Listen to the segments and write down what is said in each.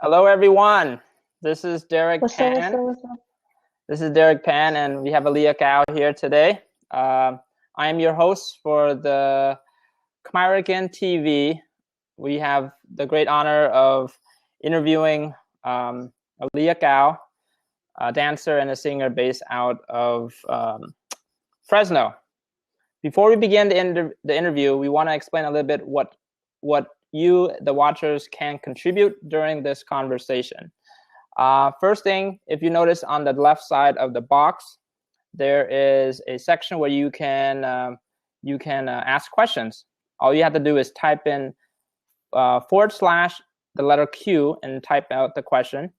Hello, everyone. This is Derek What's up, Pan. what's up? This is Derek Pan, and we have Aliya Keo here today. I am your host for the Khmer TV. We have the great honor of interviewing Aliya Keo, a dancer and a singer based out of Fresno. Before we begin the interview, we want to explain a little bit what you, the watchers, can contribute during this conversation. First thing, if you notice on the left side of the box, there is a section where you can ask questions. All you have to do is type in / the letter Q and type out the question.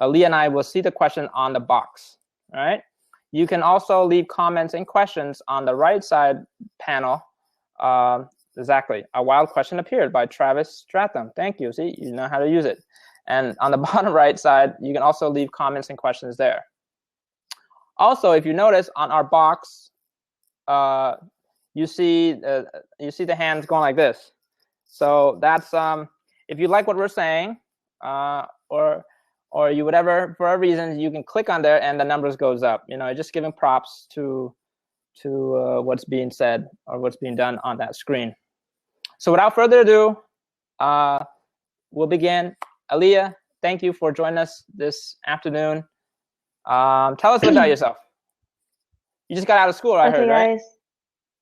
Aliya and I will see the question on the box. All right. You can also leave comments and questions on the right side panel. Exactly. A wild question appeared by Travis Stratham. Thank you. See, you know how to use it. And on the bottom right side, you can also leave comments and questions there. Also, if you notice on our box, you see the hands going like this. So that's if you like what we're saying, or you whatever for a reason, you can click on there and the numbers goes up. You know, just giving props to what's being said or what's being done on that screen. So without further ado, we'll begin. Aliya, thank you for joining us this afternoon. Tell us a bit about yourself. You just got out of school, I heard, right? Guys.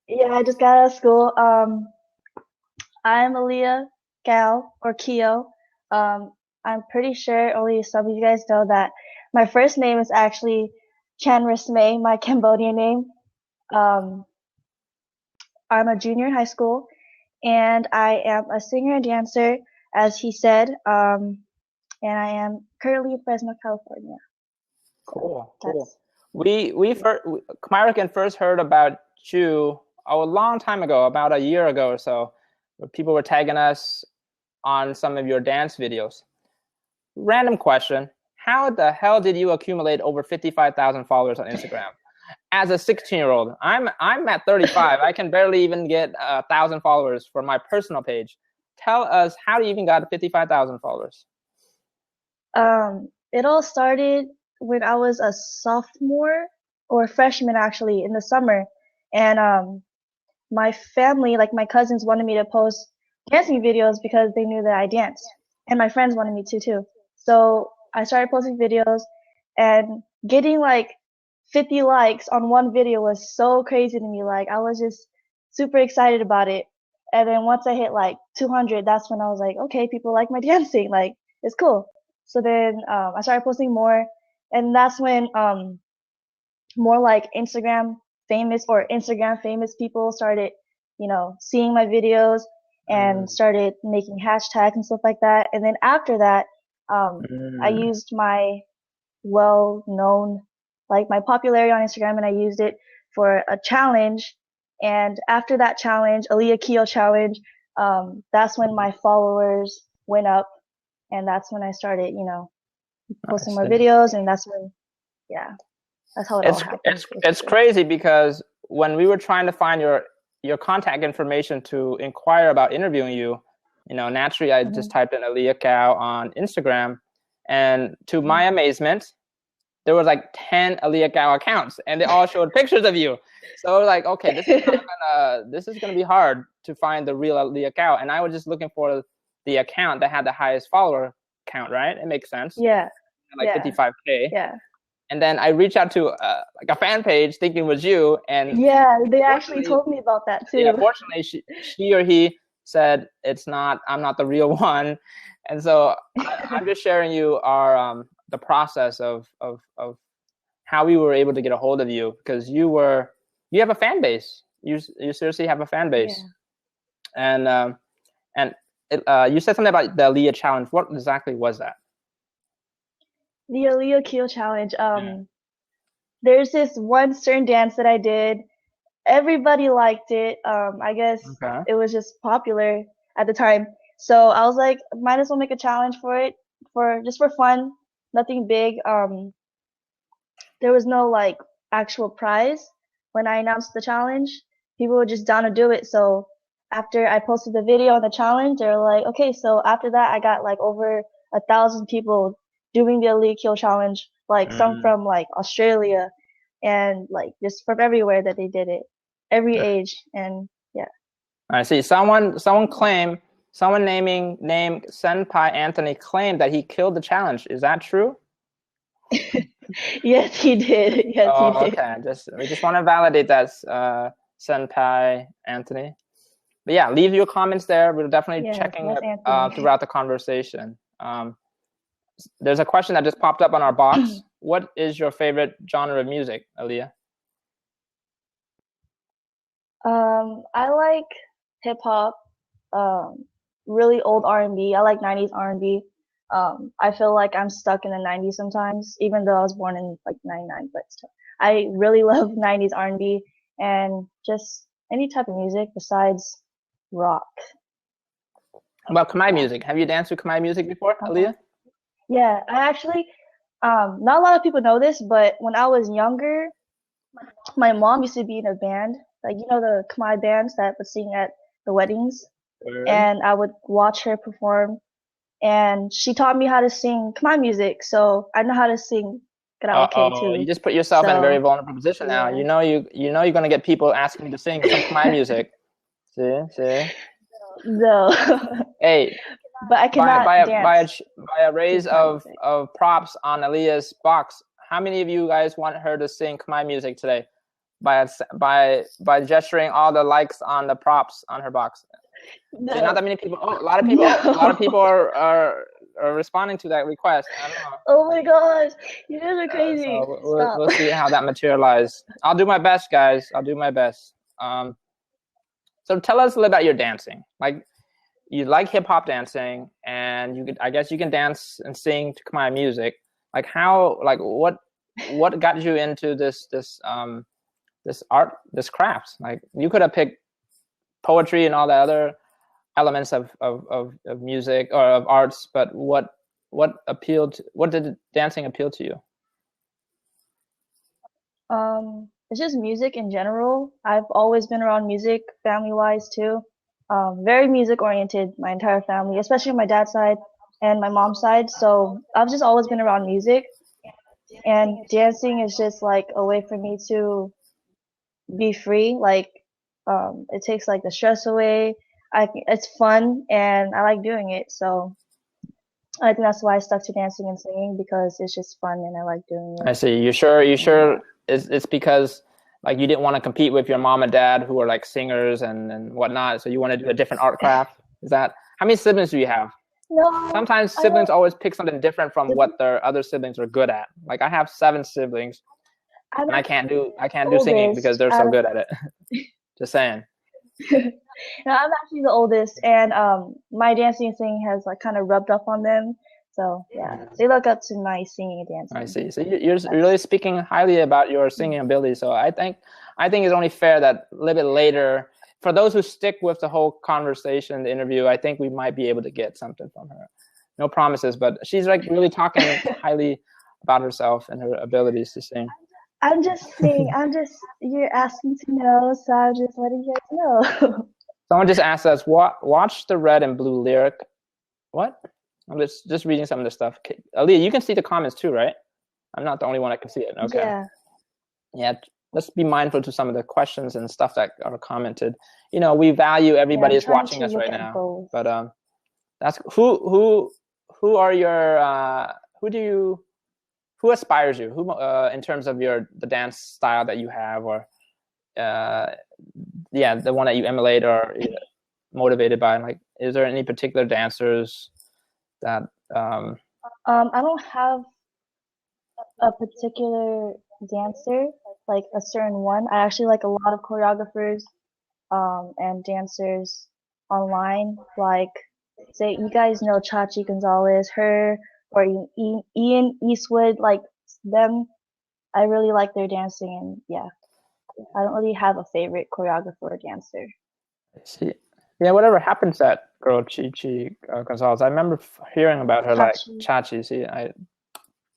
Yeah, I just got out of school. I'm Aliya Keo. I'm pretty sure only some of you guys know that my first name is actually Chan Rismay, my Cambodian name. I'm a junior in high school, and I am a singer and dancer, as he said, and I am currently in Fresno, California. Cool. Khmer first heard about you a long time ago, about a year ago or so, where people were tagging us on some of your dance videos. Random question: how the hell did you accumulate over 55,000 followers on Instagram? As a 16-year-old, I'm at 35. I can barely even get 1,000 followers for my personal page. Tell us, how you even got 55,000 followers? It all started when I was a sophomore or freshman, actually, in the summer, and my family, like my cousins, wanted me to post dancing videos because they knew that I danced, and my friends wanted me to too. So I started posting videos, and getting like 50 likes on one video was so crazy to me. Like, I was just super excited about it. And then once I hit like 200, that's when I was like, okay, people like my dancing. Like, it's cool. So then I started posting more, and that's when more like Instagram famous people started, seeing my videos and started making hashtags and stuff like that. And then after that, I used my well-known, like my popularity on Instagram, and I used it for a challenge. And after that challenge, Aliya Keo challenge, that's when my followers went up, and that's when I started, posting more videos, and that's when, that's how it all happened. It's crazy because when we were trying to find your contact information to inquire about interviewing you, naturally I just typed in Aliya Keo on Instagram, and to my amazement, there was like 10 Aliya Keo accounts, and they all showed pictures of you. So I was like, okay, this is gonna be hard to find the real Aliya Keo. And I was just looking for the account that had the highest follower count, right? It makes sense. Yeah. Like 55K. Yeah. And then I reached out to like a fan page thinking it was you, and yeah, they actually told me about that too. Yeah, fortunately, she or he said I'm not the real one, and so I'm just sharing you our the process of how we were able to get a hold of you, because you have a fan base. You seriously have a fan base, and you said something about the Aliya challenge. What exactly was that? The Aliya Keo challenge. There's this one certain dance that I did. Everybody liked it. I guess it was just popular at the time. So I was like, might as well make a challenge for it, for fun, nothing big. There was no like actual prize when I announced the challenge. People were just down to do it. So after I posted the video on the challenge, they were like, okay, so after that I got like over 1,000 people doing the Aliya Keo challenge, like some from like Australia and like just from everywhere that they did it, every age, and yeah. I see. Someone named Senpai Anthony claimed that he killed the challenge. Is that true? Yes, he did. Yes, he did. Okay. We just want to validate that, Senpai Anthony. But yeah, leave your comments there. We're definitely checking it throughout the conversation. There's a question that just popped up on our box. What is your favorite genre of music, Aliya? I like hip hop, really old R&B. I like 90s R&B. I feel like I'm stuck in the 90s sometimes, even though I was born in like 99, but still. I really love 90s R&B and just any type of music besides rock. How about Khmer music? Have you danced with Khmer music before, Aliya? Yeah, I actually, not a lot of people know this, but when I was younger, my mom used to be in a band, like, you know, the Khmer bands that would sing at the weddings, and I would watch her perform, and she taught me how to sing Khmer music, so I know how to sing karaoke too. You just put yourself in a very vulnerable position now. You know you're going to get people asking you to sing some Khmer music. See? No. Hey, but I cannot dance. By a raise of props on Aliya's box, how many of you guys want her to sing Khmer music today? By gesturing all the likes on the props on her box. No. See, not that many people. A lot of people are responding to that request. I don't know. Oh my gosh, you guys are crazy. So we'll see how that materializes. I'll do my best, guys. I'll do my best. So tell us a little about your dancing. Like, you like hip hop dancing, and I guess you can dance and sing to Khmer music. Like what got you into this art, this craft? Like, you could have picked poetry and all the other elements of music or of arts, but what did dancing appeal to you? It's just music in general. I've always been around music, family-wise too. Very music-oriented, my entire family, especially my dad's side and my mom's side. So I've just always been around music, and dancing is just like a way for me to be free. Like, it takes like the stress away. It's fun, and I like doing it. So I think that's why I stuck to dancing and singing, because it's just fun and I like doing it. I see. You sure it's because like you didn't want to compete with your mom and dad who are like singers and whatnot, so you want to do a different art craft? Is that, how many siblings do you have? No. Sometimes siblings always pick something different from what their other siblings are good at. Like, I have 7 siblings, and I can't do singing because they're so good at it. Just saying. No, I'm actually the oldest, and my dancing and singing has like kind of rubbed up on them. So yeah, they look up to my singing and dancing. I see. So you're really speaking highly about your singing ability. So I think it's only fair that a little bit later, for those who stick with the whole conversation, the interview, I think we might be able to get something from her. No promises, but she's like really talking highly about herself and her abilities to sing. I'm just saying. You're asking to know, so I'm just letting you guys know. Someone just asked us, watch the red and blue lyric. What? I'm just reading some of the stuff. Okay. Aliya, you can see the comments too, right? I'm not the only one that can see it. Okay. Yeah. Let's be mindful to some of the questions and stuff that are commented. You know, we value everybody is watching us right now. Both. But that's who are your who aspires you? Who in terms of the dance style that you have, or the one that you emulate or motivated by? Like, is there any particular dancers that I don't have a particular dancer, like a certain one. I actually like a lot of choreographers and dancers online, like, say, you guys know Chachi Gonzalez, her, or Ian Eastwood, like them. I really like their dancing, and yeah, I don't really have a favorite choreographer or dancer. See, yeah, whatever happened to that girl Chichi Gonzalez? I remember hearing about her, like Chachi. See,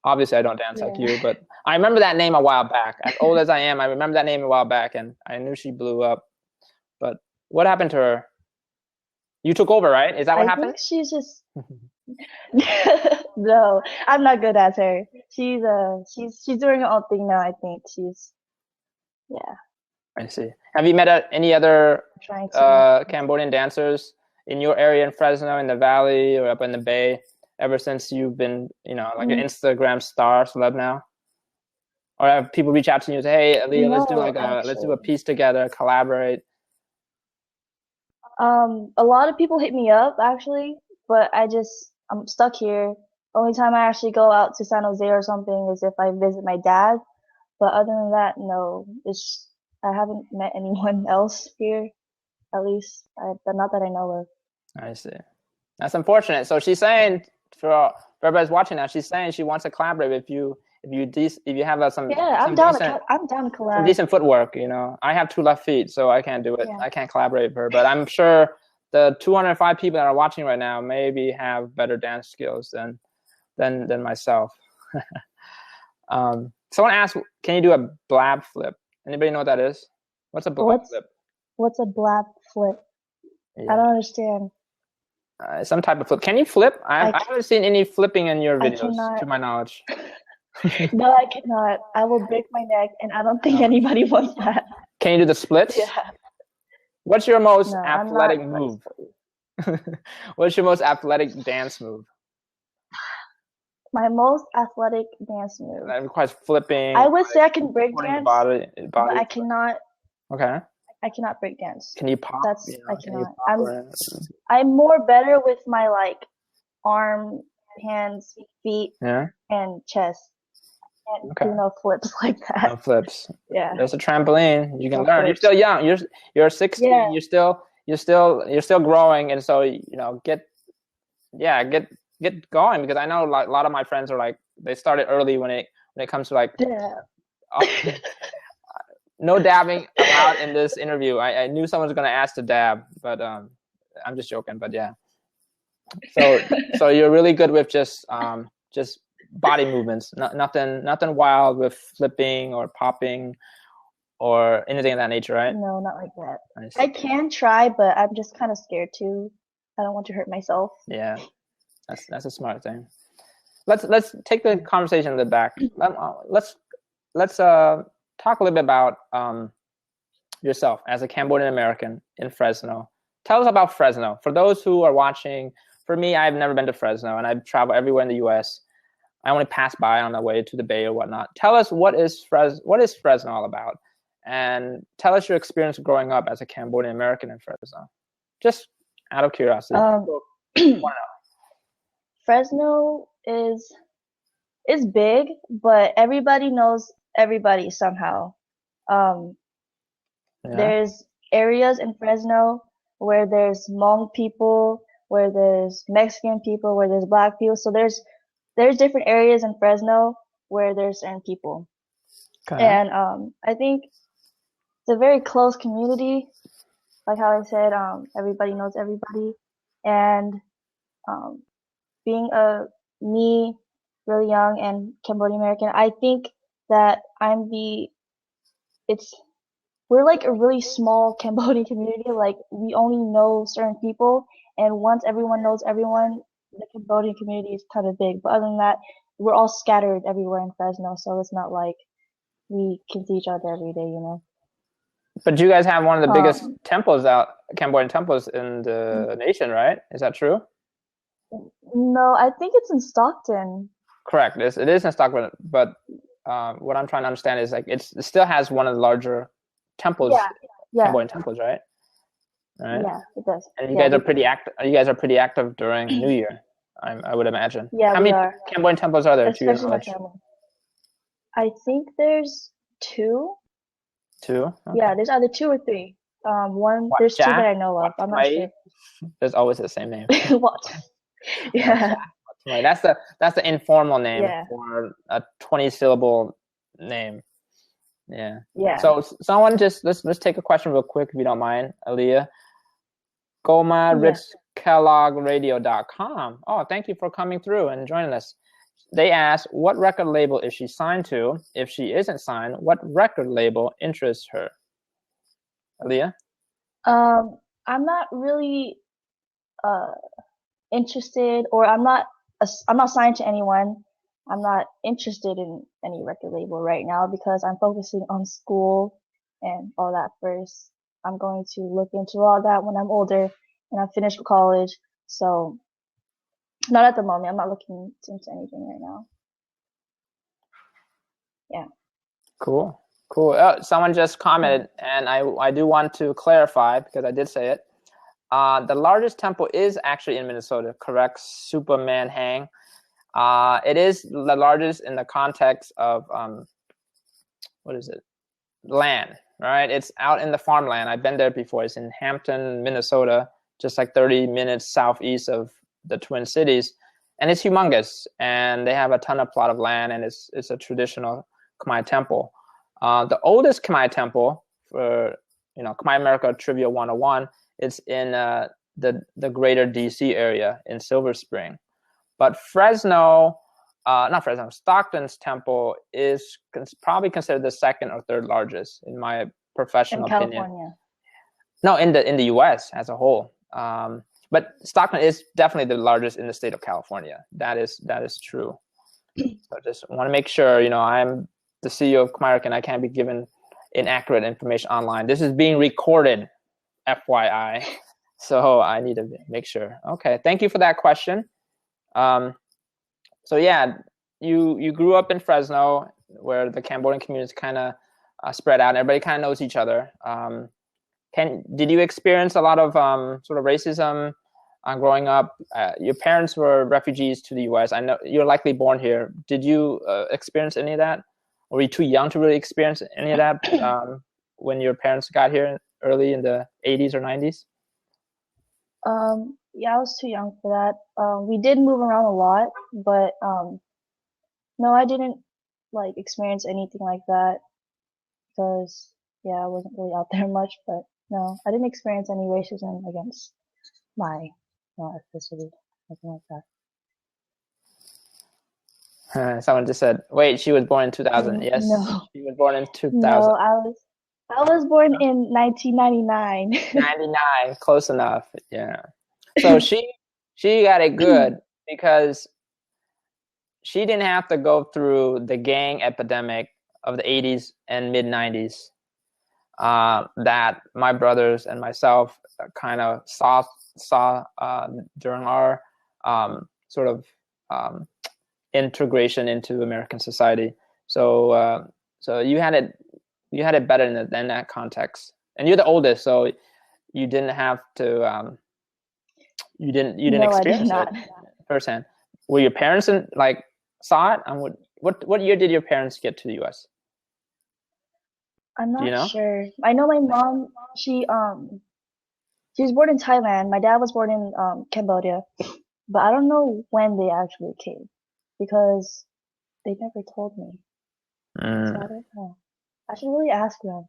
obviously I don't dance like you, but I remember that name a while back. As old as I am, I remember that name a while back, and I knew she blew up. But what happened to her? You took over, right? Is that what happened? I think she's just No, I'm not good as her. She's doing her own thing now, I think. Yeah, I see. Have you met any other trying to. Cambodian dancers in your area in Fresno, in the Valley, or up in the Bay, ever since you've been, like an Mm, Instagram star celeb now? Or have people reach out to you and say, "Hey, Aliya, no, let's do a actually. piece together, collaborate." A lot of people hit me up actually, but I'm stuck here. Only time I actually go out to San Jose or something is if I visit my dad. But other than that, no. I haven't met anyone else here, at least. Not that I know of. I see. That's unfortunate. So she's saying for everybody's watching now, she's saying she wants to collaborate with you if you have Yeah, I'm down to some collab. decent footwork. I have 2 left feet, so I can't do it. Yeah. I can't collaborate with her, but I'm sure the 205 people that are watching right now maybe have better dance skills than myself. Someone asked, "Can you do a blab flip?" Anybody know what that is? What's a blab What's flip? what's a blab flip? I Yeah, don't understand. some type of flip. Can you flip? I I haven't seen any flipping in your I videos, cannot. to my knowledge. No, I cannot. I will break my neck, and I don't think anybody wants that. Can you do the splits? Yeah. What's your most No, I'm not athletic like move? What's your most athletic dance move? my most athletic dance move. That requires flipping, I would say I can break supporting the dance, but body. Okay. I cannot break dance. Can you pop? I Can you cannot. pop around? I'm more better with my like arm, hands, feet, Yeah. and chest. Can't Okay. do no flips like No that. flips. Yeah. There's a trampoline. You can No learn. You're flips. still young. You're 16. Yeah. You're still growing, and so get going, because I know a lot of my friends are like they started early when it comes to like Yeah. no dabbing allowed in this interview. I knew someone was going to ask to dab, but I'm just joking. But yeah, so you're really good with just body movements, nothing wild with flipping or popping or anything of that nature, right? No, not like that. I see. I can try, but I'm just kind of scared too. I don't want to hurt myself. Yeah, that's a smart thing. Let's take the conversation a little back. Let's talk a little bit about yourself as a Cambodian American in Fresno. Tell us about Fresno. For those who are watching, for me, I've never been to Fresno, and I've traveled everywhere in the U.S. I only pass by on the way to the Bay or whatnot. Tell us what is Fresno all about, and tell us your experience growing up as a Cambodian American in Fresno, just out of curiosity. Fresno is big, but everybody knows everybody somehow. Um, Yeah. There's areas in Fresno where there's Hmong people, where there's Mexican people, where there's Black people. So there's different areas in Fresno where there's certain people. Okay. And I think it's a very close community. Like how I said, everybody knows everybody. And being me, really young and Cambodian American, I think that we're like a really small Cambodian community. Like we only know certain people, and once everyone knows everyone, the Cambodian community is kind of big. But other than that, we're all scattered everywhere in Fresno, so it's not like we can see each other every day, you know. But you guys have one of the biggest Cambodian temples in the nation, right? Is that true? No, I think it's in Stockton. Correct. It is in Stockton, but what I'm trying to understand is like it still has one of the larger temples, Cambodian temples, right? Right. Yeah, it does. And you guys are pretty active. You guys are pretty active during New Year, I would imagine. Yeah, How many Cambodian temples are there? Especially my family. I think there's 2. 2? Okay. Yeah, there's either 2 or 3. There's 2 that I know of. I'm not sure. There's always the same name. What? Yeah. That's the informal name for a 20-syllable name. Yeah. Yeah. So someone let's take a question real quick if you don't mind, Aliya. GomaRichKelloggRadio.com. Oh, thank you for coming through and joining us. They asked, what record label is she signed to? If she isn't signed, what record label interests her? Aliya? I'm not really interested, or I'm not signed to anyone. I'm not interested in any record label right now because I'm focusing on school and all that first. I'm going to look into all that when I'm older and I'm finished with college. So not at the moment. I'm not looking into anything right now. Yeah. Cool. Someone just commented, and I do want to clarify because I did say it. The largest temple is actually in Minnesota, correct? Superman Hang. It is the largest in the context of what is it? Land, right? It's out in the farmland. I've been there before. It's in Hampton, Minnesota, just like 30 minutes southeast of the Twin Cities, and it's humongous. And they have a ton of plot of land, and it's a traditional Khmer temple. The oldest Khmer temple for Khmer America Trivia 101, it's in the greater DC area in Silver Spring. But Stockton's temple is probably considered the second or third largest in my professional opinion. California. No, in the U.S. as a whole. But Stockton is definitely the largest in the state of California. That is true. So just want to make sure, I'm the CEO of Khmer, and I can't be given inaccurate information online. This is being recorded, FYI. So I need to make sure. Okay, thank you for that question. So yeah, you grew up in Fresno, where the Cambodian community is kind of spread out, and everybody kind of knows each other. Did you experience a lot of sort of racism growing up? Your parents were refugees to the U.S. I know you're likely born here. Did you experience any of that? Or were you too young to really experience any of that when your parents got here early in the 80s or 90s? Yeah, I was too young for that. We did move around a lot, but no, I didn't like experience anything like that because I wasn't really out there much. But no, I didn't experience any racism against my ethnicity, nothing like that. Someone just said, "Wait, she was born in 2000." Yes, no. She was born in 2000. No, I was born in 1999. 99, close enough. Yeah. So she got it good because she didn't have to go through the gang epidemic of the 80s and mid 90s that my brothers and myself kind of saw during our sort of integration into American society. So you had it better in that context, and you're the oldest, so you didn't have to. You didn't No, experience I it did not. firsthand. Were your parents saw it? And what year did your parents get to the U.S.? I'm not Do you know? sure. I know my mom. She was born in Thailand. My dad was born in Cambodia, but I don't know when they actually came because they never told me. So I don't know. I should really ask them.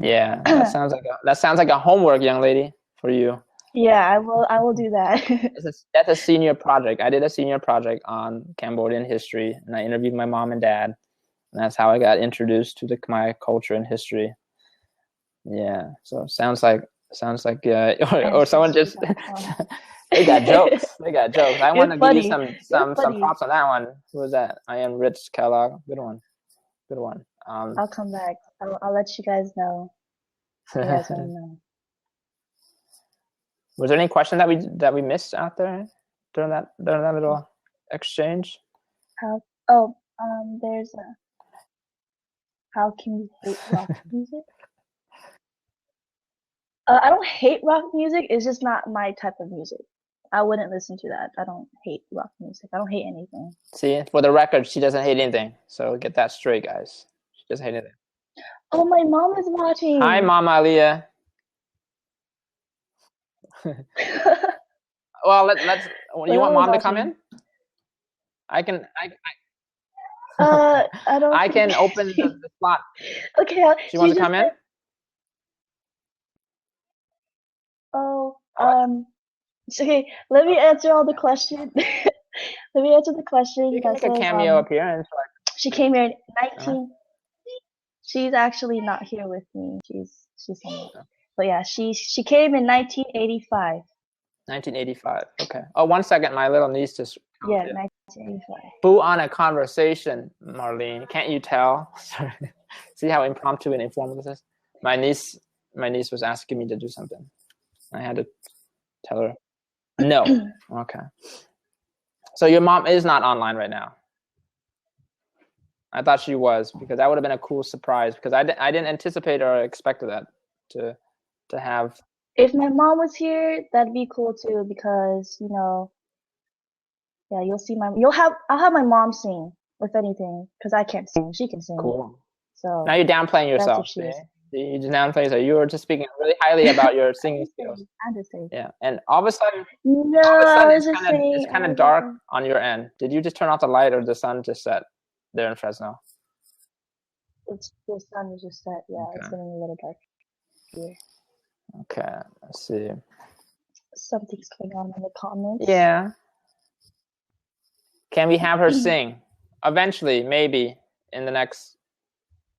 Yeah, that sounds like a homework, young lady, for you. Yeah, I will do that. That's a senior project. I did a senior project on Cambodian history, and I interviewed my mom and dad, and that's how I got introduced to the Khmer culture and history. Yeah, so sounds like or someone just they got jokes. They got jokes. I want to give you some props on that one. Who was that? I am Rich Kellogg. Good one. I'll come back. I'll let you guys know. You guys want to know. Was there any question that we missed out there during that little exchange? There's a how can you hate rock music? I don't hate rock music. It's just not my type of music. I wouldn't listen to that. I don't hate rock music. I don't hate anything. See, for the record, she doesn't hate anything. So get that straight, guys. She doesn't hate anything. Oh, my mom is watching. Hi, Mama Aliya. Well, let's. You want Mom to come in? I don't. I can open the slot. Okay. She wants to come in? Okay. Let me answer all the questions. Let me answer the question. You can make a cameo appearance. She came here in 19. She's actually not here with me. She's somewhere. But yeah, she came in 1985. 1985. Okay. Oh, 1 second. My little niece just. Yeah, 1985. Boo on a conversation, Marlene. Can't you tell? Sorry. See how impromptu and informal this is? My niece was asking me to do something. I had to tell her no. Okay. So your mom is not online right now. I thought she was, because that would have been a cool surprise, because I didn't anticipate or expect that to have. If my mom was here, that'd be cool too, because yeah, I'll have my mom sing, if anything, because I can't sing. She can sing. Cool. So now you're downplaying yourself. That's what you just downplaying yourself. You were just speaking really highly about your singing skills. I'm just saying. Yeah, and all of a sudden, it's kind of dark on your end. Did you just turn off the light, or the sun just set there in Fresno? The sun is just set. Yeah, okay. It's getting a little dark here. Okay, let's see. Something's going on in the comments. Yeah. Can we have her sing? Eventually, maybe in the next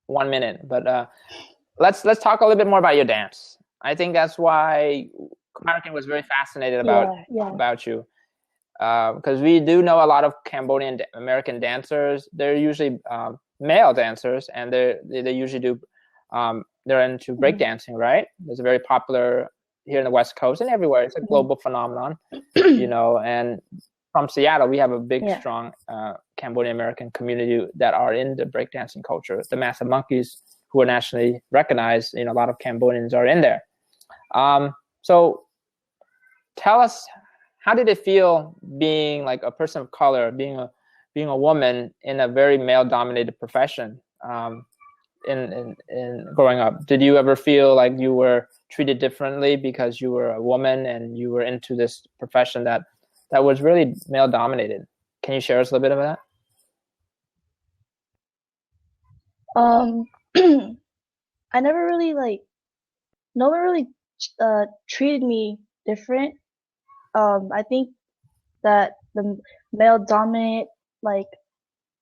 1 minute. But let's talk a little bit more about your dance. I think that's why American was very fascinated about you, because we do know a lot of Cambodian American dancers. They're usually male dancers, and they usually do. They're into breakdancing, right? It's very popular here in the West Coast and everywhere. It's a global phenomenon, And from Seattle, we have a big, strong Cambodian American community that are in the breakdancing culture. The Massive Monkeys, who are nationally recognized, a lot of Cambodians are in there. So tell us, how did it feel being like a person of color, being a woman in a very male-dominated profession? In growing up, did you ever feel like you were treated differently because you were a woman and you were into this profession that was really male dominated? Can you share us a little bit of that? I never really no one really treated me different. I think that the male dominant,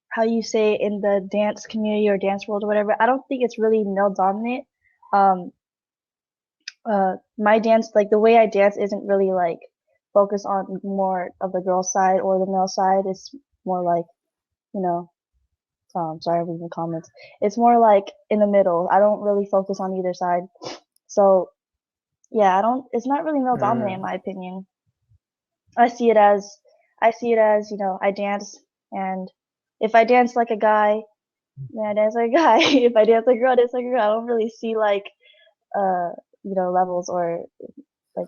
how you say in the dance community or dance world or whatever, I don't think it's really male dominant. My dance, the way I dance isn't really focused on more of the girl side or the male side. It's more sorry, I'm reading the comments. It's more in the middle. I don't really focus on either side. So yeah, it's not really male dominant in my opinion. I see it as, I dance, and if I dance like a guy, then I dance like a guy. If I dance like a girl, I dance like a girl. I don't really see levels or a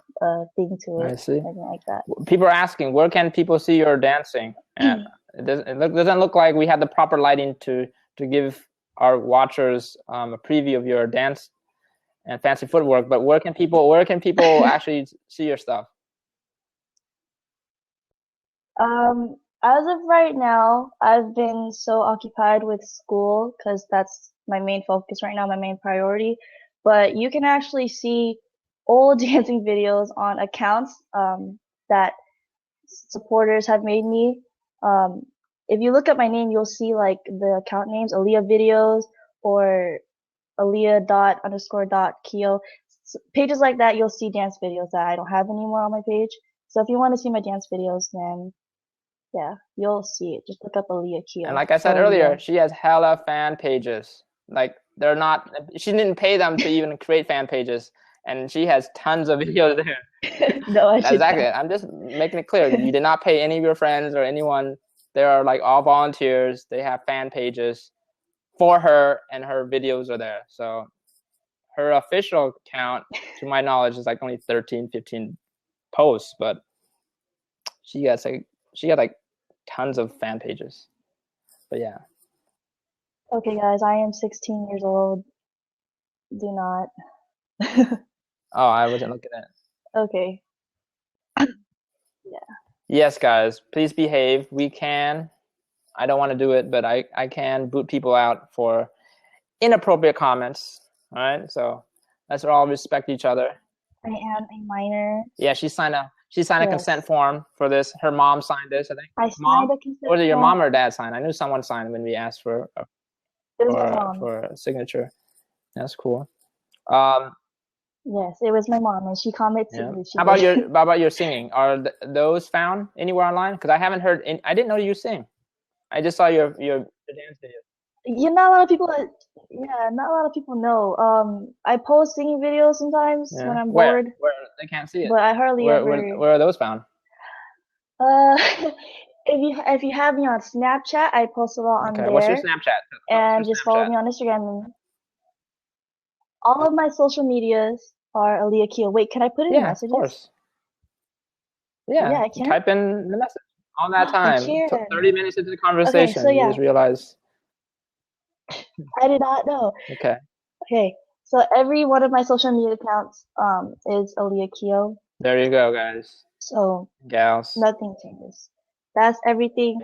thing to it. I see. Anything like that. People are asking, where can people see your dancing? And it doesn't look like we had the proper lighting to give our watchers a preview of your dance and fancy footwork. But where can people actually see your stuff? As of right now, I've been so occupied with school because that's my main focus right now, my main priority. But you can actually see old dancing videos on accounts that supporters have made me. If you look at my name, you'll see the account names, Aliya Videos or Aliya._.Keo. Pages like that, you'll see dance videos that I don't have anymore on my page. So if you want to see my dance videos, then yeah, you'll see it. Just look up Aliya Keo. And like I said earlier, she has hella fan pages. They're not, she didn't pay them to even create fan pages, and she has tons of videos there. No, exactly. I'm just making it clear. You did not pay any of your friends or anyone. They are all volunteers. They have fan pages for her, and her videos are there. So her official account, to my knowledge, is only 13, 15 posts, but she got tons of fan pages. But yeah. Okay, guys, I am 16 years old. Do not. Oh, I wasn't looking at it. Okay. Yeah. Yes, guys, please behave. I don't want to do it, but I can boot people out for inappropriate comments. All right, so let's all respect each other. I am a minor. Yeah, she signed a consent form for this. Her mom signed this, I think. I signed a consent form. Or did your mom or dad sign? I knew someone signed when we asked for a signature. That's cool. Yes, it was my mom, and she commented. Yeah. She How about did. your singing? Are those found anywhere online? Because I haven't heard. I didn't know you sing. I just saw your dance video. Not a lot of people. Yeah, not a lot of people know. I post singing videos sometimes when Yeah. I'm Where? bored, Where they can't see it? but I hardly Where ever. where are those found? Uh, if you have me on Snapchat, I post a lot on Okay. What's your there, Snapchat? What's your and just follow Snapchat? me on Instagram. And all of my social medias are Aliya Keo. Wait, can I put it in Yeah, of messages? course. Oh, yeah, Yeah. I can. Type in the message. All that I time. can. 30 minutes into the Okay, so conversation, you yeah, just realize. I did not know. Okay. Okay, so every one of my social media accounts is Aliya Keo. There you go, guys, So gals. nothing changes. That's everything.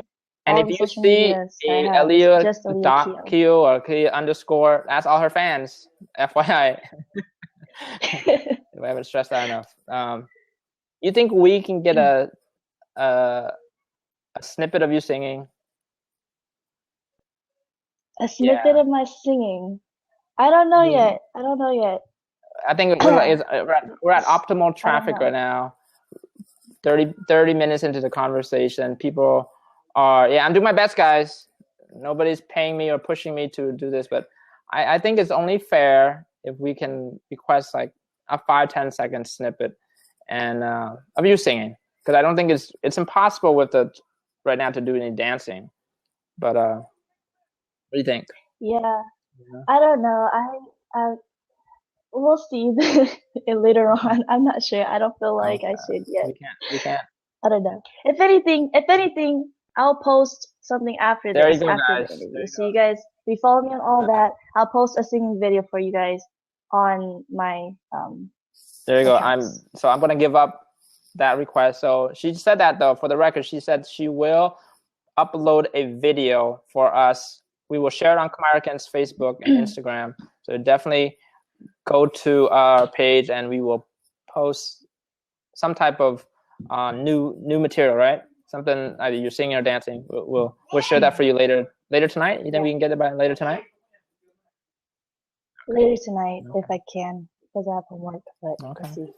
And All if the you social see medias that I a have is Aliya just Aliya dot Keo. Keo or Keo underscore, that's all her fans. FYI. If I haven't stressed that enough. You think we can get a snippet of you singing? A snippet Yeah. of my singing. I don't know yet. I don't know yet. I think we're at optimal I don't traffic right know. now. 30 minutes into the conversation, people are, I'm doing my best, guys. Nobody's paying me or pushing me to do this, but I think it's only fair if we can request like a 5-10 second snippet and of you singing, because I don't think it's impossible with the right now to do any dancing. But what do you think? Yeah, I don't know. I we'll see later on. I'm not sure. I don't feel like Okay, I should yet. we can't. I don't know. If anything, I'll post something after There you this, go, after the guys. There interview. you So you guys, if you follow me on all that, I'll post a singing video for you guys on my There you go. accounts. I'm gonna give up that request. So she said that, though, for the record, she said she will upload a video for us. We will share it on Kamarakan's Facebook and Instagram. So definitely go to our page and we will post some type of new material, right? Something either you're singing or dancing. We'll share that for you later tonight. You think we can get it by later tonight? Later tonight, if I can, because I have homework. But Okay. let's see.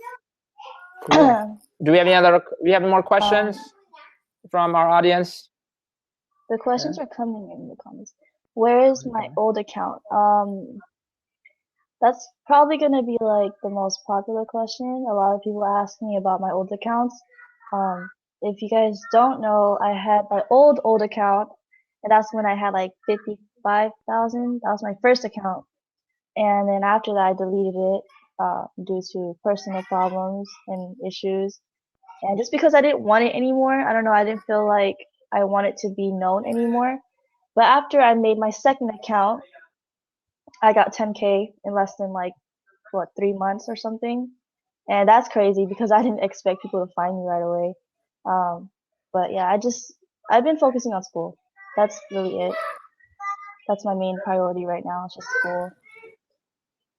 Cool. Do we have more questions from our audience? The questions are coming in the comments. Where is my old account? That's probably gonna be like the most popular question. A lot of people ask me about my old accounts. If you guys don't know, I had my old account, and that's when I had like 55,000. That was my first account, and then after that, I deleted it due to personal problems and issues, and just because I didn't want it anymore. I don't know. I didn't feel like I wanted to be known anymore. But after I made my second account, I got 10K in less than like 3 months or something, and that's crazy because I didn't expect people to find me right away. But yeah, I've been focusing on school. That's really it. That's my main priority right now. It's just school.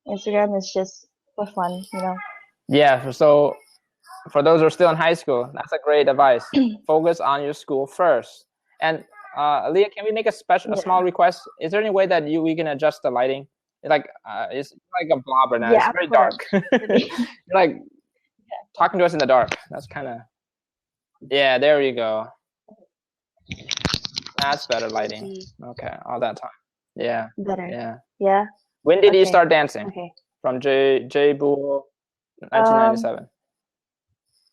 Instagram is just for fun, Yeah. So for those who are still in high school, that's a great advice. Focus on your school first. And Aliya, can we make a small request? Is there any way that we can adjust the lighting? It's like a blob right now. Yeah, It's very dark. You're like talking to us in the dark. That's kind of, yeah, there you go. That's better lighting. Okay, all that time. Yeah. Better. Yeah. Yeah. When did you start dancing? Okay. From J Bull, 1997.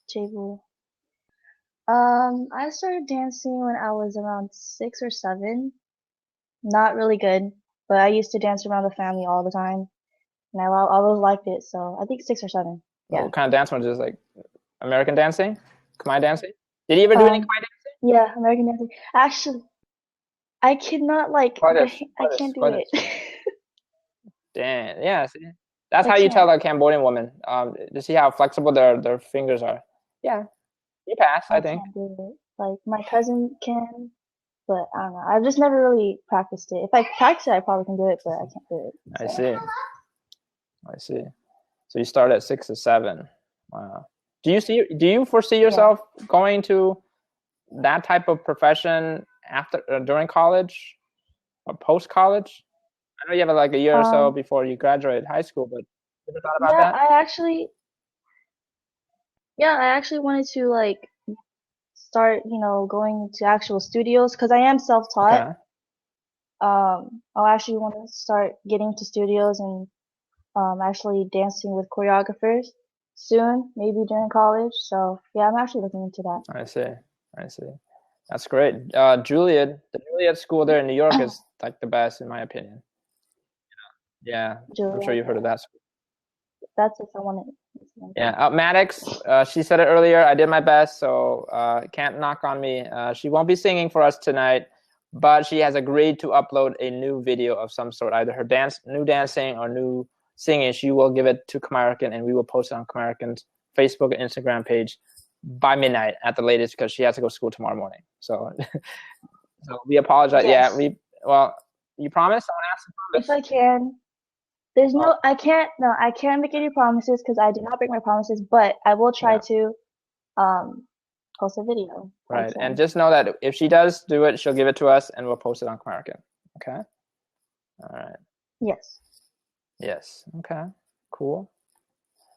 J Bull. I started dancing when I was around 6 or 7. Not really good, but I used to dance around the family all the time, and I always liked it. So I think 6 or 7. Yeah. What kind of dance was it? Just like American dancing, Khmer dancing? Did you ever do any Khmer dancing? Yeah, American dancing. Actually, I cannot I can't do it. Damn. Yeah. See? That's how you tell a Cambodian woman. To see how flexible their fingers are. Yeah. You pass, I think. Can't do it. Like my cousin can, but I don't know. I've just never really practiced it. If I practice it, I probably can do it, but I can't do it. So. I see. So you start at 6 or 7. Wow. Do you foresee yourself going to that type of profession during college or post college? I know you have like a year or so before you graduate high school, but You ever thought about that? I actually wanted to like start, going to actual studios because I am self-taught. Okay. I'll actually want to start getting to studios and actually dancing with choreographers soon, maybe during college. So yeah, I'm actually looking into that. I see. I see. That's great. The Juilliard School there in New York is like the best in my opinion. Yeah, I'm sure Julia, you've heard of that school. that's if I want to. Yeah, Maddox, she said it earlier. I did my best, so can't knock on me. She won't be singing for us tonight, but she has agreed to upload a new video of some sort, either her new dancing or new singing. She will give it to Kamarakan, and we will post it on Kamarakan's Facebook and Instagram page by midnight at the latest because she has to go to school tomorrow morning. So, so we apologize. Yes. Yeah, you promise? Someone asked to promise. If I can. I can't make any promises because I do not break my promises, but I will try to post a video. Right, and just know that if she does do it, she'll give it to us, and we'll post it on Kamarakan. Okay. All right. Yes. Yes. Okay. Cool.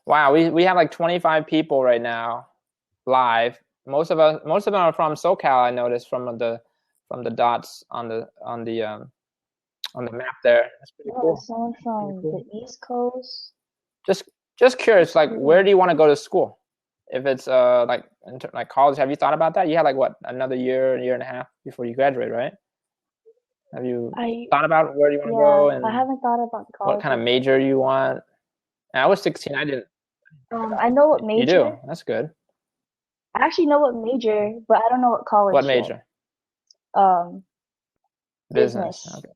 Wow, we have like 25 people right now live. Most of them are from SoCal. I noticed from the dots on the map there. That's pretty cool. Someone from the East Coast. Just curious, like where do you want to go to school? If it's like college, have you thought about that? You have like what, another year and a half before you graduate, right? Have you thought about where you want to go? And I haven't thought about college. What kind of major you want? And I was 16. I didn't. I know what major. You do. That's good. I actually know what major, but I don't know what college. What major? Business. Okay.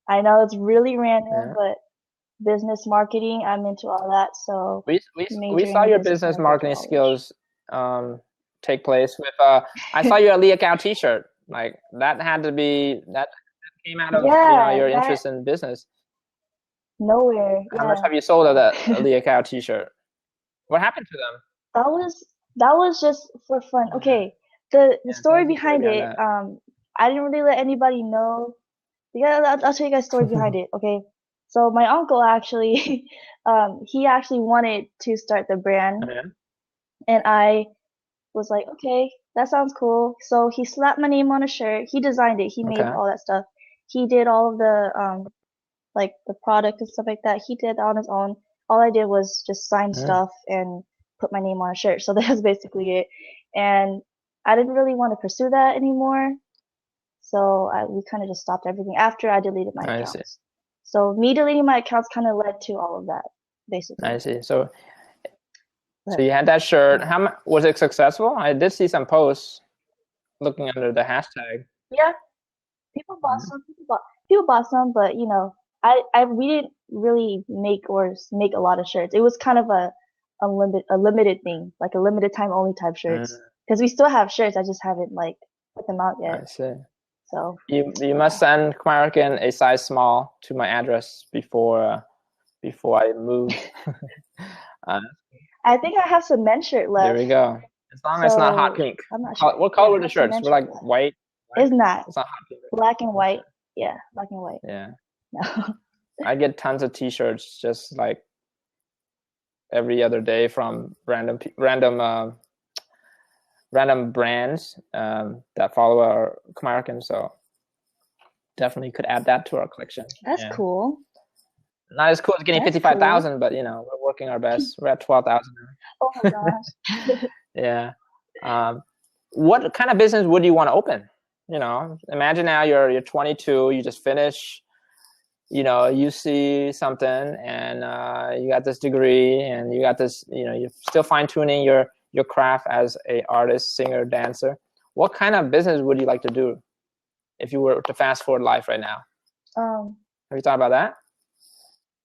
I know it's really random, but business marketing, I'm into all that. So we saw your business marketing skills take place with I saw your Aliya Keo t-shirt. Like that came out of your interest in business. Nowhere. How much have you sold of that Aliya Keo t-shirt? What happened to them? That was just for fun. Okay. The story behind it, I didn't really let anybody know. I'll tell you guys the story behind it, okay? So my uncle actually, he actually wanted to start the brand, and I was like, okay, that sounds cool. So he slapped my name on a shirt. He designed it. He made all that stuff. He did all of the like the product and stuff like that. He did on his own. All I did was just sign stuff and put my name on a shirt. So that's basically it. And I didn't really want to pursue that anymore. So we kind of just stopped everything after I deleted my accounts. So me deleting my accounts kind of led to all of that, basically. I see. So you had that shirt. Was it successful? I did see some posts looking under the hashtag. Yeah, people bought some. People bought some, but we didn't really make a lot of shirts. It was kind of a limited thing, like a limited time only type shirts. Because we still have shirts, I just haven't like put them out yet. I see. So you must send Kamarakan a size small to my address before I move. I think I have some men's shirt left. There we go. As long as it's not hot pink. I'm not sure. What color were the shirts? We're like white. It's not. It's not hot pink. Black and white. Yeah, black and white. Yeah. No. I get tons of T-shirts just like every other day from random brands that follow our Kamarakan, so definitely could add that to our collection. That's cool. Not as cool as getting 55,000, but we're working our best. We're at 12,000 now. Oh my gosh. Yeah. What kind of business would you want to open? Imagine now you're 22, you just finished, you see something, and you got this degree, and you got this, you're still fine tuning your craft as a artist, singer, dancer. What kind of business would you like to do if you were to fast forward life right now? Have you thought about that?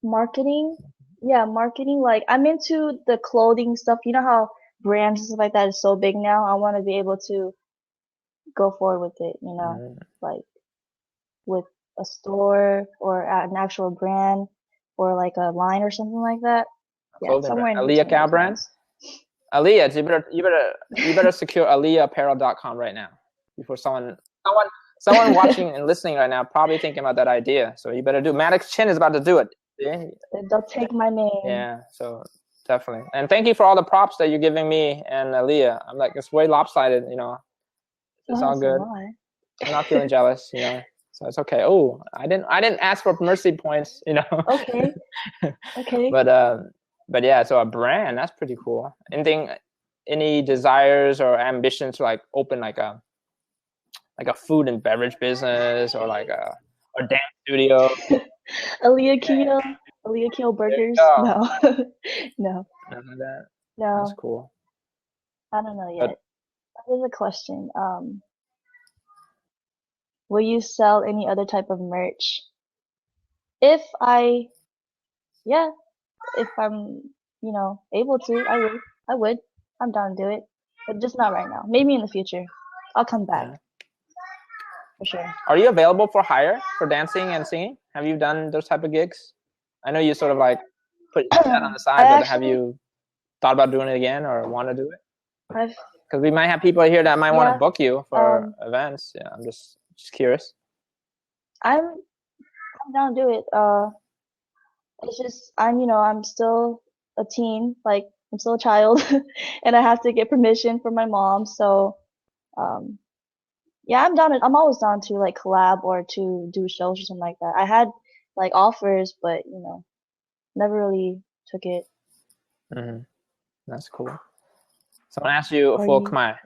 Marketing. Yeah, marketing. Like I'm into the clothing stuff. You know how brands and stuff like that is so big now? I want to be able to go forward with it, like with a store or an actual brand or like a line or something like that. Yeah, somewhere in Aliya Keo brand. Aliya, you better secure AliyaApparel.com right now before someone watching and listening right now probably thinking about that idea. So you better do. Maddox Chin is about to do it. Yeah. They'll take my name. Yeah, so definitely. And thank you for all the props that you're giving me and Aliya. I'm like, it's way lopsided, you know. It's all good. I'm not feeling jealous, you know. So it's okay. Oh, I didn't ask for mercy points, you know. Okay. Okay. But yeah, so a brand, that's pretty cool. Any desires or ambitions to like open like a food and beverage business or like a dance studio? Aliya Keo burgers? No. No. None of that. No. That's cool. I don't know yet. There's a question. Will you sell any other type of merch? If I'm, you know, able to, I would. I'm down to do it, but just not right now. Maybe in the future. I'll come back. Yeah. For sure. Are you available for hire for dancing and singing? Have you done those type of gigs? I know you sort of like put that on the side, but have you thought about doing it again or want to do it? Because we might have people here that might want to book you for events. Yeah, I'm just curious. I'm down to do it. It's just I'm still a teen, like I'm still a child, and I have to get permission from my mom. So, yeah, I'm always down to like collab or to do shows or something like that. I had like offers, but never really took it. Mm-hmm. That's cool. Someone asked you a full Khmer.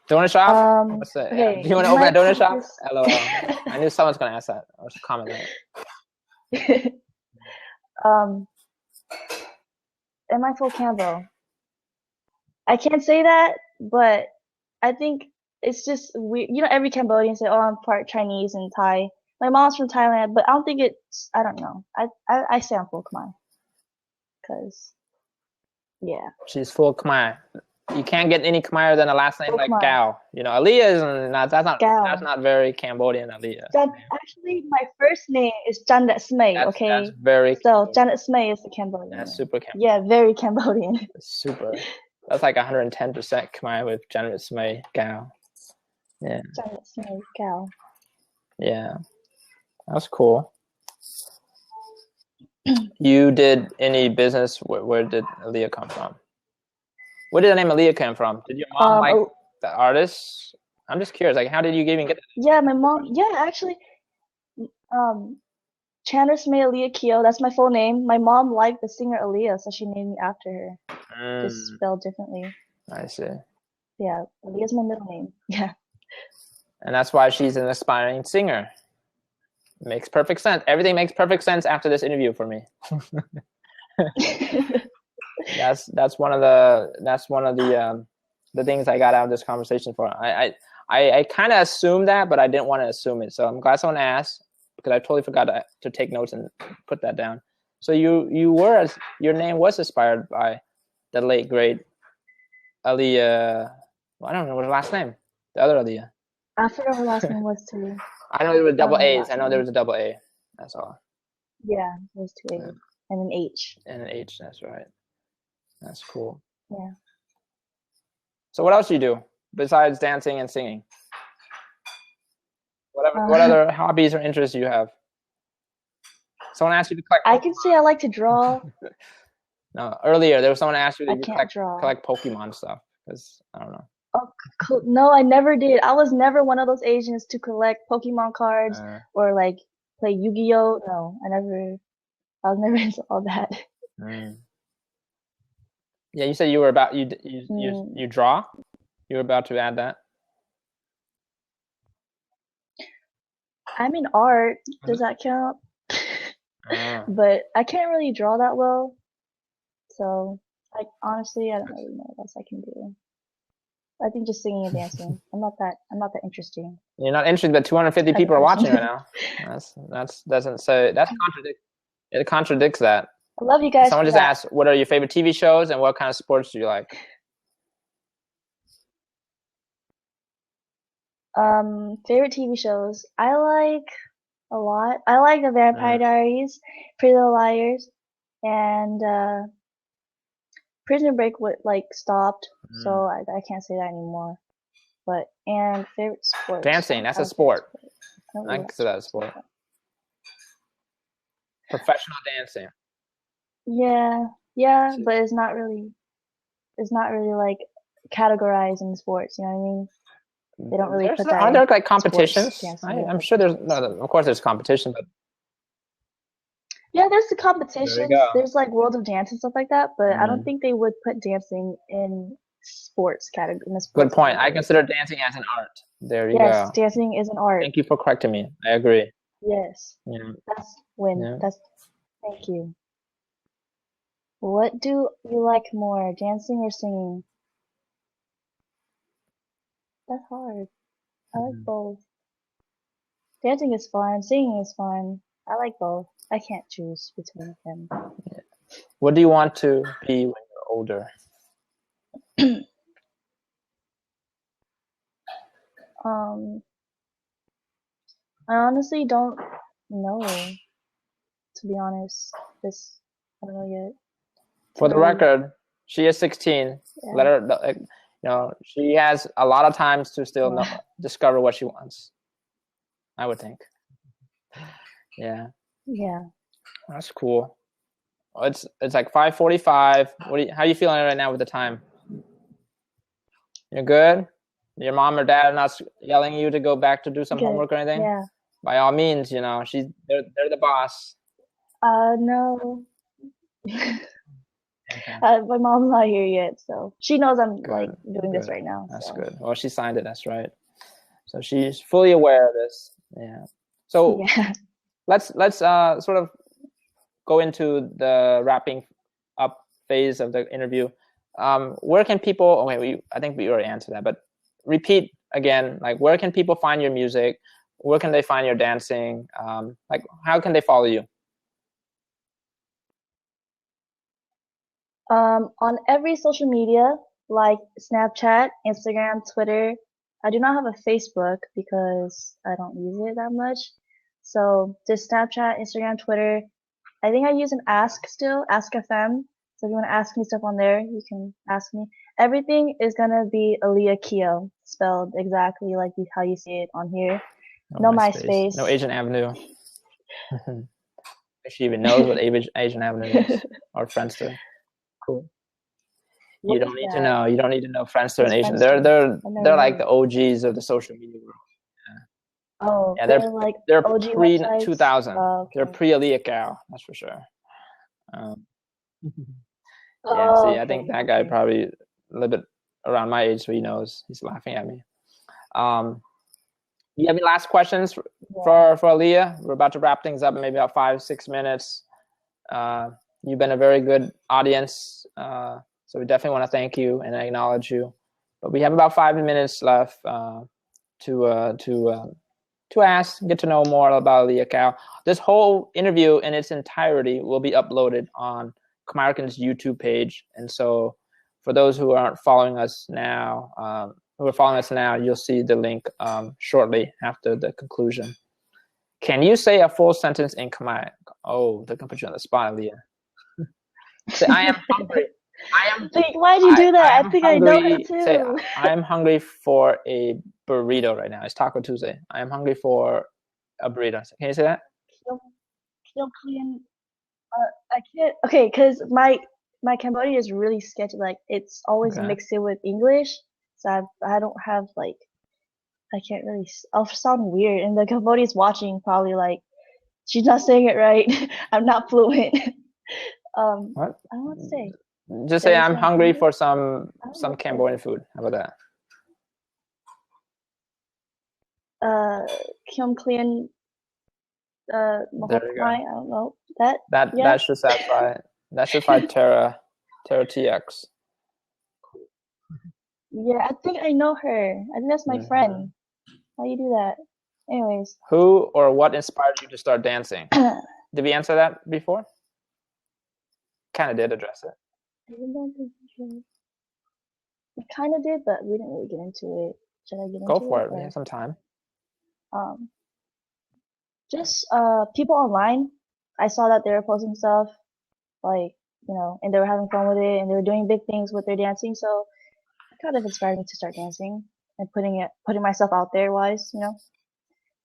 Donut shop? What's that? Okay, do you want to open a donut shop? LOL. I knew someone's gonna ask that. I was commenting. Am I full Cambo? I can't say that, but I think it's just weird. Every Cambodian say, "Oh, I'm part Chinese and Thai." My mom's from Thailand, but I don't think it's. I don't know. I say I'm full Khmer, cause yeah. She's full Khmer. You can't get any Khmer than a last name like Keo. Aliya is not. That's not very Cambodian. Aliya. Actually, my first name is Janet Smay. Okay. That's very. So Janet Smay is the Cambodian. That's super Cambodian. Yeah, very Cambodian. Super. That's like 110% Khmer with Janet Smay Keo. Yeah. Janet Smay Keo. Yeah, that's cool. You did any business? Where did Aliya come from? Where did the name Aliya come from? Did your mom like the artist? I'm just curious. Like, how did you even get that? Yeah, my mom. Yeah, actually, Chandra Smay Aliya Keo. That's my full name. My mom liked the singer Aliya, so she named me after her. Just spelled differently. I see. Yeah, Aliya's my middle name. Yeah. And that's why she's an aspiring singer. Makes perfect sense. Everything makes perfect sense after this interview for me. That's one of the things I got out of this conversation for. I kind of assumed that, but I didn't want to assume it. So I'm glad someone asked, because I totally forgot to take notes and put that down. So your name was inspired by the late great Aliya. Well, I don't know what her last name. The other Aliya. I forgot her last name was too. I know there were double A's. I know there was a double A. That's all. Yeah, there was 2 A's and an H. And an H. That's right. That's cool. Yeah. So what else do you do besides dancing and singing? What other hobbies or interests do you have? Someone asked you to collect. I can say I like to draw. No, earlier there was someone asked you to collect Pokemon stuff, because I don't know. Oh, no, I never did. I was never one of those Asians to collect Pokemon cards or like play Yu-Gi-Oh. No, I was never into all that. Yeah, you said you were about you draw. You were about to add that. I'm in art. Does that count? But I can't really draw that well. So, honestly, I don't really know what else I can do. I think just singing and dancing. I'm not that interesting. You're not interested, but 250 people are watching right now. It contradicts that. I love you guys. Someone just asked, what are your favorite TV shows and what kind of sports do you like? Favorite TV shows. I like a lot. I like The Vampire Diaries, Pretty Little Liars, and Prison Break stopped, so I can't say that anymore. And favorite sport. Dancing, that's a sport. I consider that a sport. professional dancing. Yeah, yeah, but it's not really like categorized in sports. You know what I mean? They don't really put that. Aren't there like sports competitions? dancing. I'm sure there's no. Of course, there's competition, but Yeah, there's the competitions. go. There's like World of Dance and stuff like that, but I don't think they would put dancing in sports category. In the sports Good point. category. I consider dancing as an art. There you go. Yes, dancing is an art. Thank you for correcting me. I agree. Yes. Yeah. That's when. Yeah. Thank you. What do you like more, dancing or singing? That's hard. I like both. Dancing is fun. Singing is fun. I like both. I can't choose between them. What do you want to be when you're older? I honestly don't know. To be honest, I don't know yet. For the record, she is 16. Yeah. Let her, she has a lot of times to still discover what she wants. I would think. Yeah. Yeah. That's cool. It's like 5:45. How are you feeling right now with the time? You're good? Your mom or dad are not yelling at you to go back to do some homework or anything? Yeah. By all means, they're the boss. No. My mom's not here yet, so she knows I'm doing this right now. That's good. Well, she signed it. That's right. So she's fully aware of this. Yeah. So let's sort of go into the wrapping up phase of the interview. Where can people? I think we already answered that, but repeat again. Like, where can people find your music? Where can they find your dancing? Like, how can they follow you? On every social media, like Snapchat, Instagram, Twitter. I do not have a Facebook because I don't use it that much. So just Snapchat, Instagram, Twitter. I think I use an Ask still, Ask FM. So if you want to ask me stuff on there, you can ask me. Everything is gonna be Aliya Keo, spelled exactly like how you see it on here. No MySpace. No Asian Avenue. If she even knows what Asian Avenue is, or Friendster. Cool. You don't need to know. You don't need to know Friendster and Asian. They're like the OGs of the social media world. Yeah. Oh, yeah, they're OG pre 2000. Oh, okay. They're pre Aliya Keo, that's for sure. I think that guy probably a little bit around my age, so he knows. He's laughing at me. Do you have any last questions for Aliya? We're about to wrap things up in maybe about 5-6 minutes. You've been a very good audience, so we definitely want to thank you and acknowledge you. But we have about 5 minutes left to ask, get to know more about Aliya Keo. This whole interview in its entirety will be uploaded on Khmerican's YouTube page, and so for those who aren't following us now, you'll see the link shortly after the conclusion. Can you say a full sentence in Khmer? Oh, they're gonna put you on the spot, Aliya. Say, I am hungry. Why'd you do that? I think I know her too. Say, I am hungry for a burrito right now. It's Taco Tuesday. I am hungry for a burrito. Can you say that? I can't. Okay, because my Cambodian is really sketchy. Like, it's always mixed in with English, so I don't have I can't really. I'll sound weird, and the Cambodian's watching probably like, she's not saying it right. I'm not fluent. What? I don't want to say. Just say I'm hungry for some Cambodian food. How about that? Kiom Klien. There you go. I don't know that should satisfy. That should satisfy Terra TX. Yeah, I think I know her. I think that's my friend. How you do that? Anyways. Who or what inspired you to start dancing? Did we answer that before? Kind of did address it. We kind of did, but we didn't really get into it. Should I get into it? Go for it. We have some time. Just people online. I saw that they were posting stuff, and they were having fun with it, and they were doing big things with their dancing. So it kind of inspired me to start dancing and putting myself out there.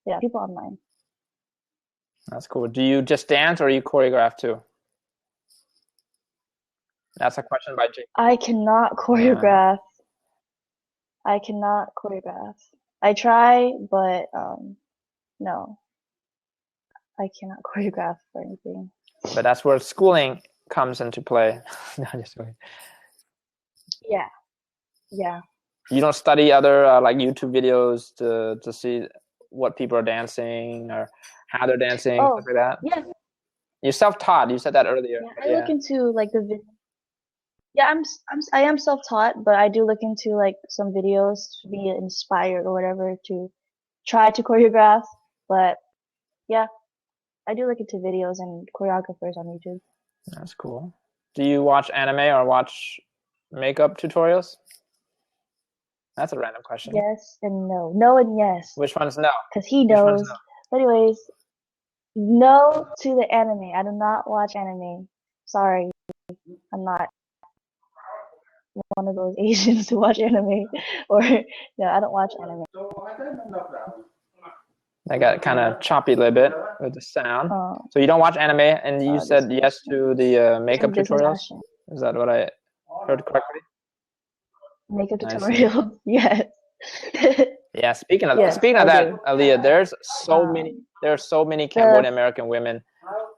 Yeah, people online. That's cool. Do you just dance or you choreograph too? That's a question by Jake. I cannot choreograph. I cannot choreograph. I try, but no, I cannot choreograph for anything. But that's where schooling comes into play. No, just kidding. Yeah, yeah. You don't study other like YouTube videos to see what people are dancing or how they're dancing, Oh, stuff like that? yeah, You're self-taught. You said that earlier. yeah. I look into like the yeah. I am self-taught, but I do look into like some videos to be inspired or whatever to try to choreograph. But yeah, I do look into videos and choreographers on YouTube. That's cool. Do you watch anime or watch makeup tutorials? That's a random question. Yes and no. No and yes. Which one's no? Because he knows. But anyways, no to the anime. I do not watch anime. Sorry. I'm not one of those Asians to watch anime. Or, no, I don't watch anime. I got kind of choppy a little bit with the sound. So you don't watch anime, and you said yes to the makeup tutorials? Is that what I heard correctly? Makeup tutorials, yes. Yeah, speaking of that, Aliya, there are so many Cambodian American women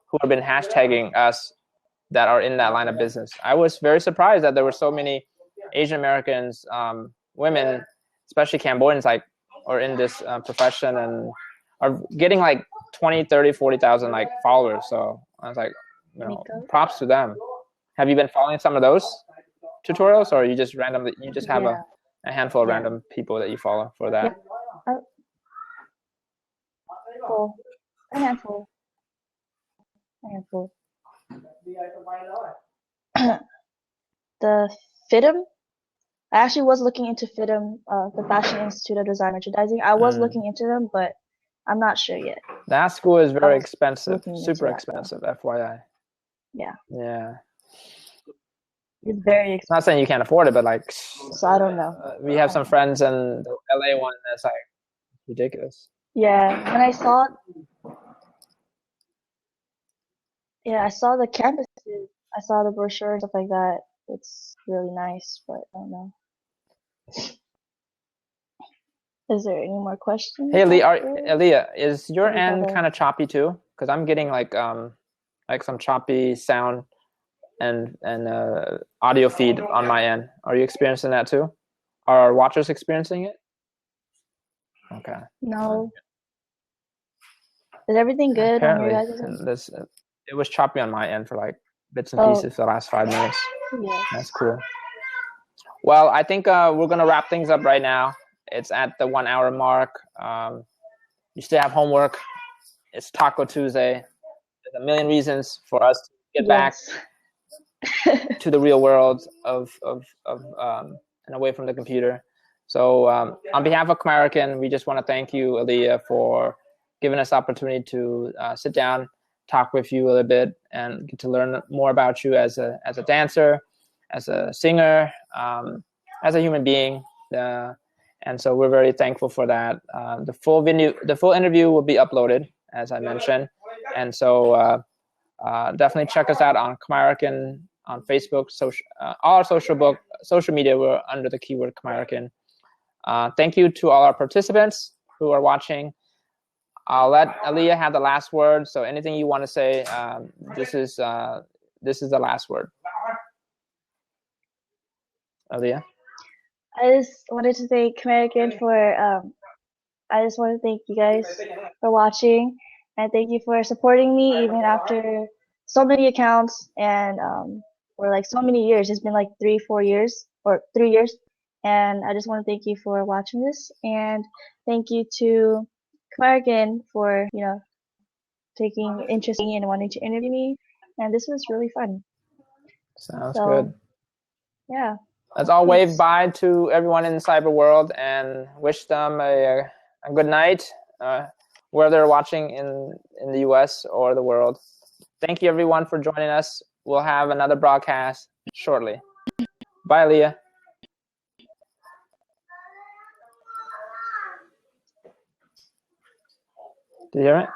who have been hashtagging us that are in that line of business. I was very surprised that there were so many Asian Americans, women, especially Cambodians, like, are in this profession and are getting like 20, 30, 40,000 like followers. So I was like, props to them. Have you been following some of those tutorials, or you just randomly have a handful of random people that you follow for that? A handful. The FITM. I actually was looking into FITM, the Fashion Institute of Design Merchandising. I was looking into them, but I'm not sure yet. That school is very expensive, super expensive, FYI. Yeah. Yeah. It's very expensive. Not saying you can't afford it, but like. So I don't know. We have some friends in the LA one that's like ridiculous. Yeah, when I saw. Yeah, I saw the campuses. I saw the brochure and stuff like that. It's really nice, but I don't know. Is there any more questions? Hey, Aliya, is your end kind of choppy too? Because I'm getting like some choppy sound and audio feed on my end. Are you experiencing that too? Are our watchers experiencing it? Okay. No. Is everything good on your guys' end? It was choppy on my end for like bits and pieces for the last 5 minutes. Yes. That's cool. Well, I think we're gonna wrap things up right now. It's at the 1 hour mark. You still have homework. It's Taco Tuesday. There's a million reasons for us to get back to the real world of and away from the computer. So on behalf of Khmerican, we just want to thank you, Aliya, for giving us the opportunity to sit down, talk with you a little bit, and get to learn more about you as a dancer, as a singer, as a human being. And so we're very thankful for that. The full interview will be uploaded, as I mentioned. And so definitely check us out on Khmerican on Facebook, all our social media. We're under the keyword Khmerican. Thank you to all our participants who are watching. I'll let Aliya have the last word. So anything you want to say, this is the last word. Aliya? I just wanted to thank Khmerican for, I just want to thank you guys for watching, and thank you for supporting me even after so many accounts and for like so many years. It's been like 3 years, and I just want to thank you for watching this, and thank you to Khmerican for taking interest in me and wanting to interview me, and this was really fun. Sounds good. Yeah. Let's all wave bye to everyone in the cyber world and wish them a good night, whether they're watching in the US or the world. Thank you, everyone, for joining us. We'll have another broadcast shortly. Bye, Aliya. Did you hear it?